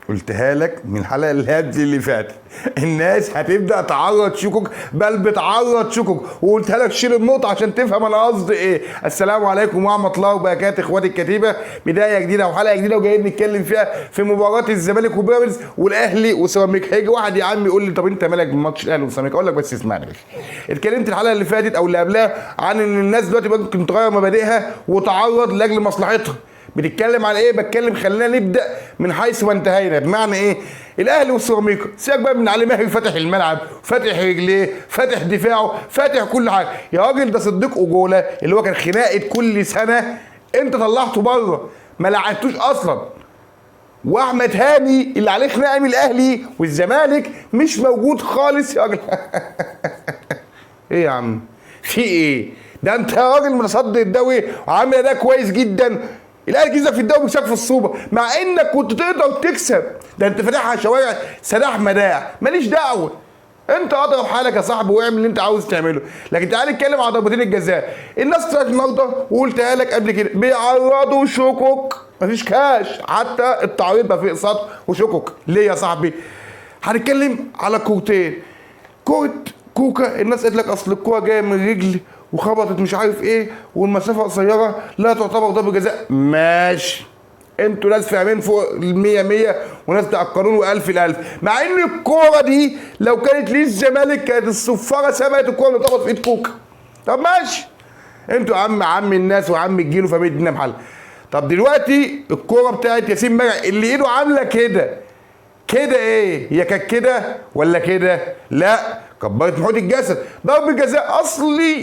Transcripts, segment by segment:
قلتها لك من الحلقه اللي فاتت، الناس هتبدا تعرض شكوك، بل بتعرض شكوك، وقلتها لك شيل النقطه عشان تفهم انا قصدي ايه. السلام عليكم ورحمه الله وبركاته اخواتي الكتيبه، بدايه جديده وحلقه جديده وجايين نتكلم فيها في مباراه الزمالك وبيراميدز والاهلي وسيراميكا. هيجي واحد يا عم يقول لي طب انت مالك بماتش الاهلي وسيراميكا؟ اقول لك بس اسمعني بس. اتكلمت الحلقه اللي فاتت او اللي قبلها عن ان الناس دلوقتي ممكن تغير مبادئها وتعرض لاجل مصلحتها. بنتكلم على ايه؟ بتكلم خلينا نبدا من حيث ما انتهينا، بمعنى ايه؟ الاهلي والسيراميكا، سيبك بقى من علي ماهر فاتح الملعب، فاتح رجليه، فاتح دفاعه، فاتح كل حاجه. يا راجل ده صديق اجوله اللي هو كان خناقه كل سنه، انت طلعته بره ما لعبتوش اصلا. واحمد هاني اللي عليه خناقه من الاهلي والزمالك مش موجود خالص يا راجل. ايه يا عم؟ في ايه؟ ده انت يا راجل متصدر الدوري وعامل ده كويس جدا. الاهلي كسب في الدوري وكسب في السوبر، مع انك كنت تقدر تكسب. ده انت فاتحها شوارع سداح مداح، ماليش دعوه. انت اضرب حالك يا صاحبي واعمل اللي انت عاوز تعمله، لكن تعالى نتكلم على ضربتين الجزاء. الناس طلعت النهارده وقلتها لك قبل كده بيعرضوا شكوك، مفيش كاش، حتى التعريض بقى فيه اقساط وشكوك. ليه يا صاحبي؟ هنتكلم على كورتين. كوره كوكا، الناس قالت لك اصل الكوره جايه من رجل وخبطت مش عارف ايه والمسافه قصيره لا تعتبر ضربه جزاء. ماشي، انتوا ناس فاهمين فوق ال100 100 وناس بتاع القانون والف الالف، مع ان الكوره دي لو كانت للزمالك كانت الصفاره سبقت الكوره اللي اتخبط في ايد كوكا. طب ماشي، انتوا عم الناس وعم الجيل وفاهمين الدنيا بحالها. طب دلوقتي الكوره بتاعت ياسين مرعي اللي ايده عامله كده، كده ايه؟ هي كانت كده ولا كده؟ لا، كبرت محيط الجسد. ضرب الجزاء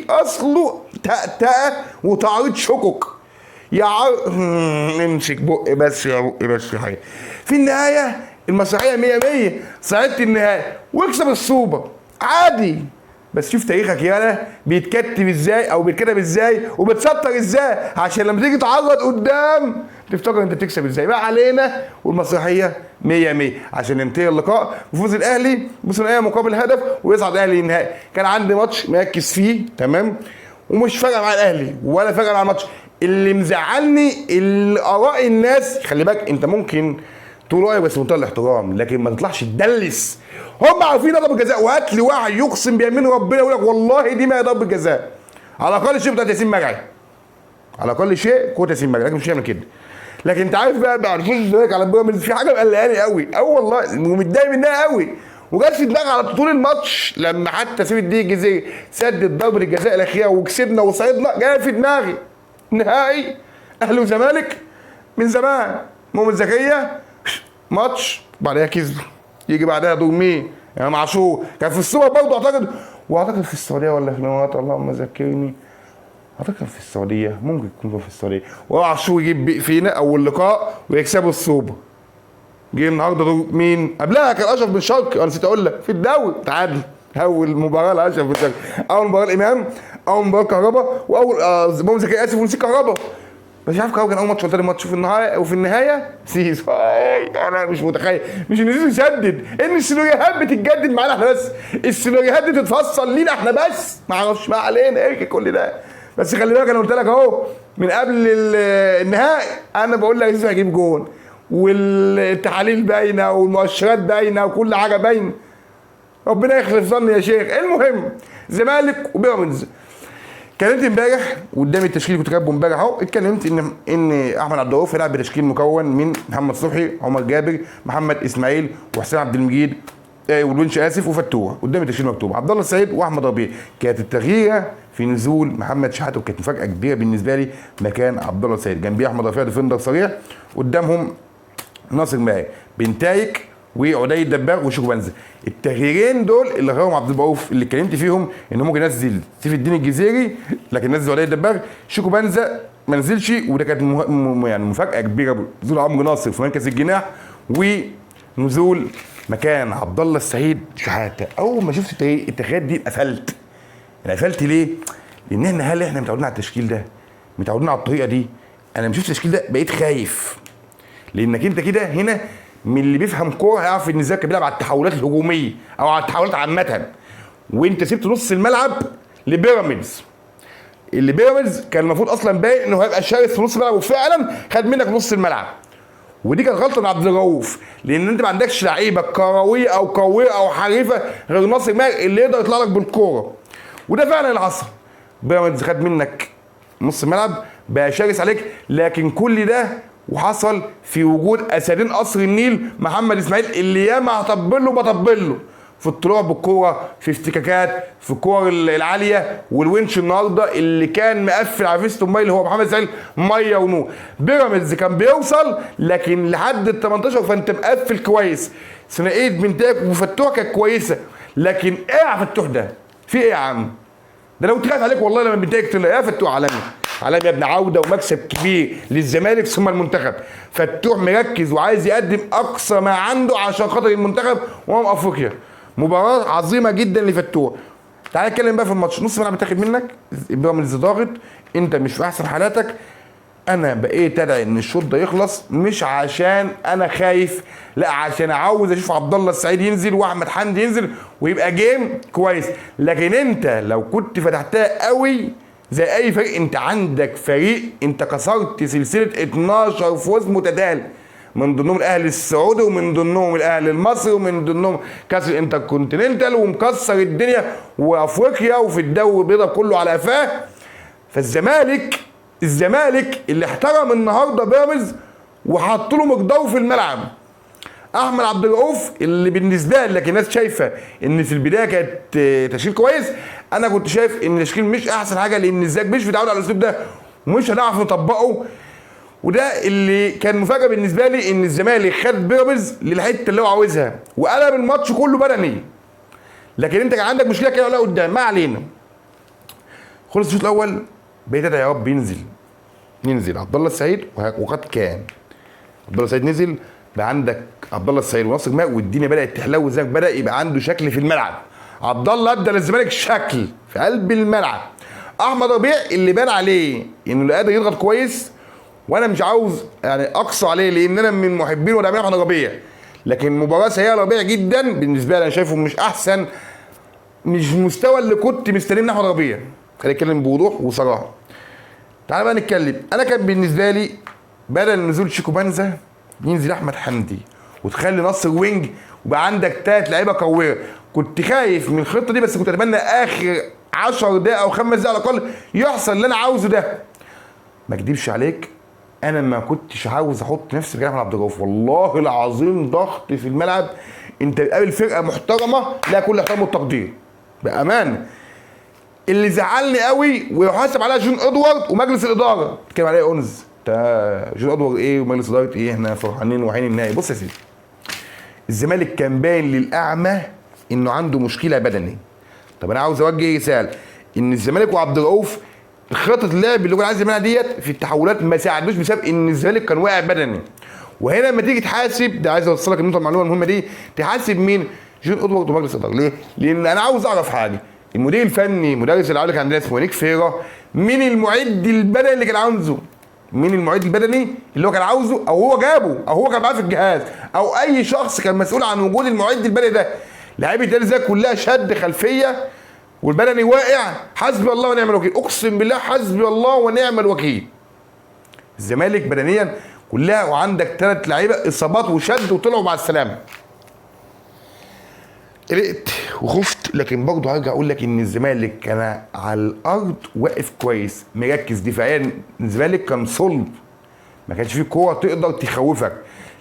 اصله تأتأة وتعريض شكك. يا امسك بقي بس يا بقي بس يا حاجه. في النهايه المسرحيه 100 100، صعدت النهايه واكسب السوبر عادي. بس شوف تاريخك يالا بيتكتب ازاي او بيتكتب ازاي وبتسطر ازاي، عشان لما تيجي تعرض قدام تفتكر انت تكسب ازاي. بقى علينا والمسرحيه 100 100 عشان ننتهي اللقاء بفوز الاهلي بثنائيه مقابل هدف ويصعد الاهلي للنهائي. كان عندي ماتش مركز فيه تمام ومش فارقه مع الاهلي ولا فارقه مع الماتش. اللي مزعلني اراء الناس. خلي بالك انت ممكن تقول رايك بس بمنتهى الاحترام، لكن ما تطلعش تدلس. هم عارفين ضربه جزاء، وهات لي واحد يقسم بيمين ربنا يقول لك والله دي ما هي ضربه جزاء. على الاقل شيء بتاعت ياسين مرعي، على الاقل شيء كوره ياسين مرعي، لكن مش هيعمل كده. لكن انت عارف بقى بعد فوز الزمالك على بيراميدز في حاجه مقلقاني قوي والله ومتضايق منها قوي، وجت في دماغي على طول الماتش لما حتى سيف الدين الجزيري سدد ضربه الجزاء الاخيره وكسبنا وصعدنا. جاي في دماغي نهائي اهلي وزمالك من زمان، مؤمن زكريا ماتش بعدها كسب، يجي بعدها دور مين؟ امام عاشور كان في السوبر برضه واعتقد في السعوديه ولا في الامارات، اللهم ذكرني. اعتقد كان في السعوديه، ممكن يكون في السعوديه. وامام عاشور يجيب فينا اول لقاء ويكسبوا السوبر. جه النهارده دور مين؟ قبلها كان اشرف بن شرقي، انا نسيت اقول لك في الدوري تعادل. اول مباراه لاشرف بن شرقي، اول مباراه الامام، اول مباراه كهربا، واول مؤمن زكريا اسف ونسيت كهربا. بس مش عارف كان اول ماتش ولا تاني ماتش في النهايه وفي النهايه سيزو. انا مش متخيل مش ان سيزو يسدد، ان السيناريوهات بتتجدد معانا احنا بس، السيناريوهات دي تتفصل لينا احنا بس، ما اعرفش ما علينا ايه كل ده. بس خلي بالك انا قلت لك اهو من قبل النهائي انا بقول لك سيزو هيجيب جون والتحاليل باينه والمؤشرات باينه وكل حاجه باينه. ربنا يخلف ظني يا شيخ. المهم زمالك وبيراميدز، اتكلمت امبارح قدام التشكيل كنت كاتبه امبارح اهو. اتكلمت ان احمد عبد الرؤوف هيلعب بتشكيل مكون من محمد صبحي، عمر جابر، محمد اسماعيل، وحسام عبد المجيد والونش اسف وفتوح. قدام التشكيل مكتوب عبد الله السعيد واحمد ربيع. كانت التغييره في نزول محمد شحاته وكانت مفاجاه كبيره بالنسبه لي مكان عبد الله السعيد، جنبيه احمد رفيع ديفندر صريح، قدامهم ناصر ماهر، بنتايك وعدي الدباغ وشيكو بنزا. التغييرين دول اللي غيرهم عبد الرؤوف اللي اتكلمت فيهم انه ممكن ينزل سيف الدين الجزيري لكن نزل عدي الدباغ. شيكو بنزا ما نزلش وده كانت يعني مفاجاه كبيره، نزول عمرو ناصر في مركز الجناح ونزول مكان عبد الله السعيد شحاته. اول ما شفت التغييرات دي اتقفلت ليه؟ لان احنا متعودين على التشكيل ده، متعودين على الطريقه دي. انا لما شفت التشكيل ده بقيت خايف، لانك انت كده هنا من اللي بيفهم كوره هيعرف ان ازاي بيلعب على التحولات الهجوميه او على التحولات عامه. وانت سبت نص الملعب لبيراميدز، اللي بيراميدز كان المفروض اصلا باين انه هيبقى شارس في نص الملعب وفعلا خد منك نص الملعب. ودي كانت غلطه من عبد الرؤوف، لان انت ما عندكش لعيبه كرويه او قويه او حريفه غير ناصر ماهر اللي يقدر يطلع لك بالكوره. وده فعلا اللي حصل. بيراميدز خد منك نص الملعب بقى شرس عليك، لكن كل ده وحصل في وجود اسدين قصر النيل محمد اسماعيل اللي ياما هطبل له بطبل له في الطلوع بالكوره، في افتكاكات، في الكور العاليه، والونش النهارده اللي كان مقفل على فيستون مايل هو محمد اسماعيل ميه ونور. بيراميدز كان بيوصل لكن لحد ال 18 فانت مقفل كويس. ثنائيه بنتاج وفتوح كانت كويسه، لكن ايه يا فتوح ده؟ في ايه يا عم؟ ده لو اتخاف عليك والله لما بنتاج تلاقي يا فتوح عالمي. عالمي يا ابن عوده ومكسب كبير للزمالك ثم المنتخب. فتوح مركز وعايز يقدم اقصى ما عنده عشان خاطر المنتخب افريقيا. مباراه عظيمه جدا لفتوح. تعال نتكلم بقى في الماتش. نص الملعب اتاخد منك، بيراميدز ضاغط، انت مش في احسن حالاتك. انا بقيت ادعي ان الشوط ده يخلص، مش عشان انا خايف، لا عشان عاوز اشوف عبد الله السعيد ينزل واحمد حمدي ينزل ويبقى جيم كويس. لكن انت لو كنت فتحتها قوي زي اي فريق، انت عندك فريق، انت كسرت سلسله 12 فوز متتالي، من ضمنهم الاهلي السعودي ومن ضمنهم الاهلي المصري ومن ضمنهم كاس الانتركونتيننتال، ومكسر الدنيا وافريقيا وفي الدوري بيضرب كله على قفاه. فالزمالك اللي احترم النهارده بيراميدز وحط له مقداره في الملعب. احمد عبد الرؤوف اللي بالنسبه لك الناس شايفه ان في البدايه كانت تشكيل كويس، انا كنت شايف ان التشكيل مش احسن حاجه، لان الزاك مش متعود على الاسلوب ده ومش هنعرف نطبقه. وده اللي كان مفاجاه بالنسبه لي، ان الزمالك خد بيراميدز للحته اللي هو عاوزها وقلب الماتش كله بدني. لكن انت كان عندك مشكله كده ولا قدام، ما علينا. خلص الشوط الاول، بقيت ادعي يا رب ينزل عبد الله السعيد، وقد كان عبد الله السعيد نزل. بقى عندك عبد الله السعيد وناصر ماهر والدنيا بدات تحلو، والزمالك بدا يبقى عنده شكل في الملعب. عبد الله ادى للزمالك شكل في قلب الملعب. احمد ربيع اللي بان عليه انه لا قادر يضغط كويس، وانا مش عاوز يعني اقصى عليه لان انا من محبين وداعمين احمد ربيع، لكن مباراه سيئه ربيع جدا بالنسبه لي. انا شايفه مش احسن، مش مستوى اللي كنت مستنيه من احمد ربيع. خلينا نتكلم بوضوح وصراحه. تعال بقى نتكلم. انا كان بالنسبه لي بدل نزول شيكو بانزا ينزل احمد حمدي وتخلي نصر وينج وبقى عندك 3 لعيبه قويه. كنت خايف من الخطه دي، بس كنت اتمنى اخر 10 دقائق او 5 دقائق على الاقل يحصل اللي انا عاوزه ده. ما اكدبش عليك، انا ما كنتش عاوز احط نفسي في احمد عبد الرؤوف. والله العظيم ضغط في الملعب. انت بتقابل فرقه محترمه لها كل احترام والتقدير بامان. اللي زعلني قوي ويحاسب عليها جون ادوارد ومجلس الاداره. بتتكلم عليها اونز، جون ادوارد ايه ومجلس اداره ايه؟ احنا فرحانين وعين النهائي. بص يا سيدي، الزمالك كان باين للاعمى انه عنده مشكله بدني. طب انا عاوز اوجه رساله ان الزمالك وعبد الرؤوف خطه اللعب اللي كان عايز يعملها ديت في التحولات ما ساعدوش بسبب ان الزمالك كان واقع بدني. وهنا لما تيجي تحاسب، ده عايز اوصلك النقطه المعلومه المهمه دي، تحاسب مين؟ جون ادوارد ومجلس الاداره. ليه؟ لان انا عاوز اعرف حاجه. المدير الفني مدرس العاب كان عندنا اسمه نيك فيرا، مين المعد البدني اللي كان عاوزه؟ مين المعد البدني اللي هو كان عاوزه او هو جابه او هو كان معاه في الجهاز او اي شخص كان مسؤول عن وجود المعد البدني ده؟ لعيبه النادي زي كلها شد خلفيه والبدني واقع. حسبي الله ونعم الوكيل، اقسم بالله حسبي الله ونعم الوكيل. الزمالك بدنيا كلها وعندك 3 لعيبه اصابات وشد وطلعوا مع السلامه. قلقت وخفت، لكن برضه هرجع اقول لك ان الزمالك كان على الارض واقف كويس مركز دفاعيا. الزمالك كان صلب، ما كانش فيه كوره تقدر تخوفك،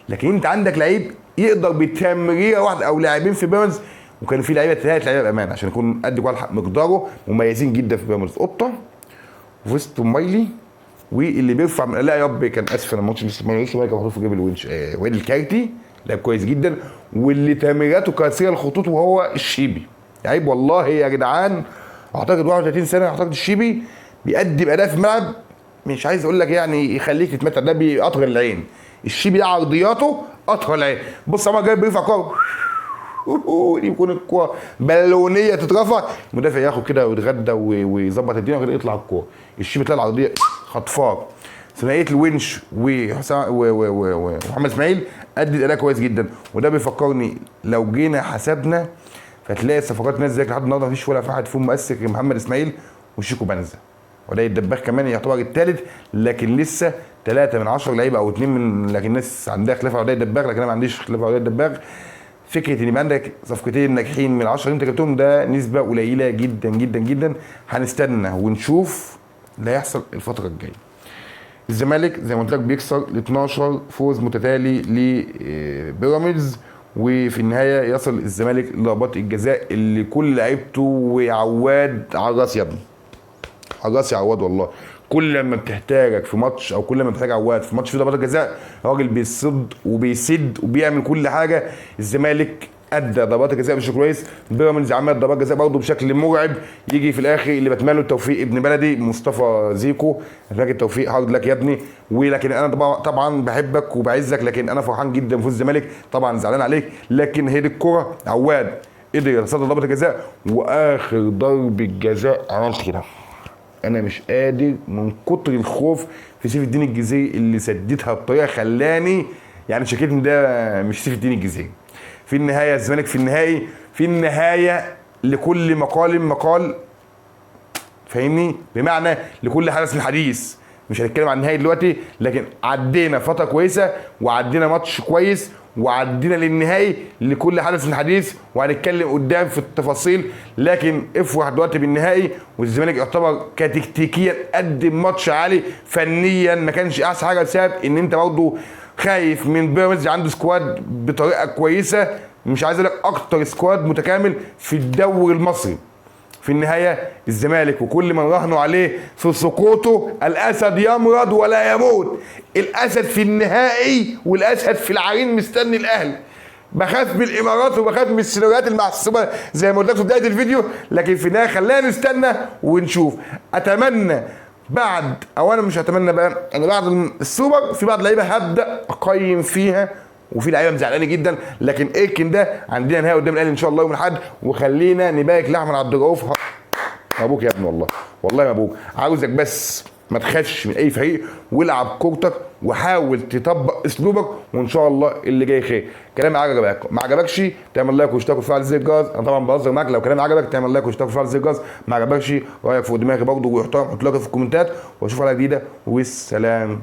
لكن انت عندك لعيب يقدر بتمريره واحده او لاعبين في بيراميدز، وكان في لعيبه 3 لعيبه بامان عشان يكون قد كل مقداره مميزين جدا في بيراميدز. قطه وفيستون مايلي واللي بيرفع من لا يا رب كان اسف انا ما قلتش فيستون مايلي كان محطوط في جيب الونش، وائل الكارتي لعب كويس جدا، واللي تمريراته كاسيه الخطوط وهو الشيبي. عيب والله يا جدعان، اعتقد 31 سنه اعتقد الشيبي بيقدم اداء في الملعب مش عايز اقول لك يعني يخليك تتمتع، ده بيقطر العين. الشيبي ده عرضياته قطر العين. بص عمال جاي بيرفع كوره دي بيكون الكوره بالونيه تترفع، المدافع ياخد كده ويتغدى ويظبط الدنيا وكده يطلع الكوره. الشيبي تلاقي العرضيه خطفار. ثنائيه الونش ومحمد اسماعيل ادت اداء كويس جدا، وده بيفكرني لو جينا حسبنا فتلاقي صفقات ناس زيك لحد النهارده مفيش ولا واحد فيهم مؤثر غير محمد اسماعيل وشيكو بانزا، وده الدباغ كمان يعتبر الثالث، لكن لسه 3 من 10 لعيبه او 2 من، لكن الناس عندها خلاف عوديه الدباغ، لكن انا ما عنديش خلاف عوديه الدباغ. فكره ان يبقى عندك صفقتين ناجحين من 10 اللي انت جبتهم ده نسبه قليله جدا جدا جدا. هنستنى ونشوف اللي هيحصل الفتره الجايه. الزمالك زي ما قلت لك بيكسر ال 12 فوز متتالي لبيراميدز، وفي النهايه يصل الزمالك لضربات الجزاء اللي كل لعيبته وعواد على الراس يا ابني، على راسي عواد والله. كل لما بتحتاجك في ماتش او كل لما بتحتاج عواد في ماتش فيه ضربات الجزاء، الراجل بيصد وبيسد وبيعمل كل حاجه. الزمالك ادى ضربات الجزاء بشكل كويس، بيراميدز عمل ضربات جزاء برضه بشكل مرعب. يجي في الاخر اللي بتمنى له التوفيق ابن بلدي مصطفى زيكو، اتمنى التوفيق، هارد لك يا ابني. ولكن انا طبعا بحبك وبعزك، لكن انا فرحان جدا بفوز الزمالك، طبعا زعلان عليك، لكن هي دي الكوره. عواد قدر يتصدى ضربه الجزاء، واخر ضربه جزاء عملت كده، انا مش قادر من كتر الخوف في سيف الدين الجزيري اللي سددها بطريقه خلاني يعني شكيت ان ده مش سيف الدين الجزيري. في النهايه الزمالك في النهائي، في النهايه لكل مقال فاهمني، بمعنى لكل حدث حديث. مش هنتكلم عن النهائي دلوقتي، لكن عدينا فتره كويسه وعدينا ماتش كويس وعدينا للنهائي، لكل حدث حديث وهنتكلم قدام في التفاصيل. لكن افرح دلوقتي بالنهائي، والزمالك يعتبر كتكتيكيا قدم ماتش عالي، فنيا ما كانش احسن حاجه بسبب ان انت برضه خايف من بيراميدز عنده سكواد بطريقه كويسه، مش عايز اقول لك اكتر سكواد متكامل في الدوري المصري. في النهايه الزمالك وكل من راهنوا عليه في سقوطه، الاسد يمرض ولا يموت. الاسد في النهائي والاسد في العرين مستني الاهلي. بخاف من الامارات وبخاف من السيناريوهات المحسوبه زي ما قلت لك في بدايه الفيديو، لكن في النهايه خلينا نستنى ونشوف. اتمنى بعد، او انا مش هتمنى بقى، انا بعد السوبر في بعض لعيبه هبدا اقيم فيها، وفي لعيبه مزعلانه جدا، لكن ايركن ده عندنا نهائي قدام الاهلي ان شاء الله يوم الاحد. وخلينا نبارك لاحمد عبد الرؤوف، مبروك يا ابني والله، والله مبروك. عاوزك بس ما تخافش من اي فريق، والعب كورتك وحاول تطبق اسلوبك، وان شاء الله اللي جاي خير. كلامي عجبك ما عجبكش تعمل لايك واشتراك وتفعل زر الجرس، انا طبعا بهزر معاك. لو كلامي عجبك تعمل لايك واشتراك وتفعل زر الجرس، ما عجبكش رايك فوق دماغي برضه، واحترم حط لك في الكومنتات، واشوف حلقه جديده والسلام.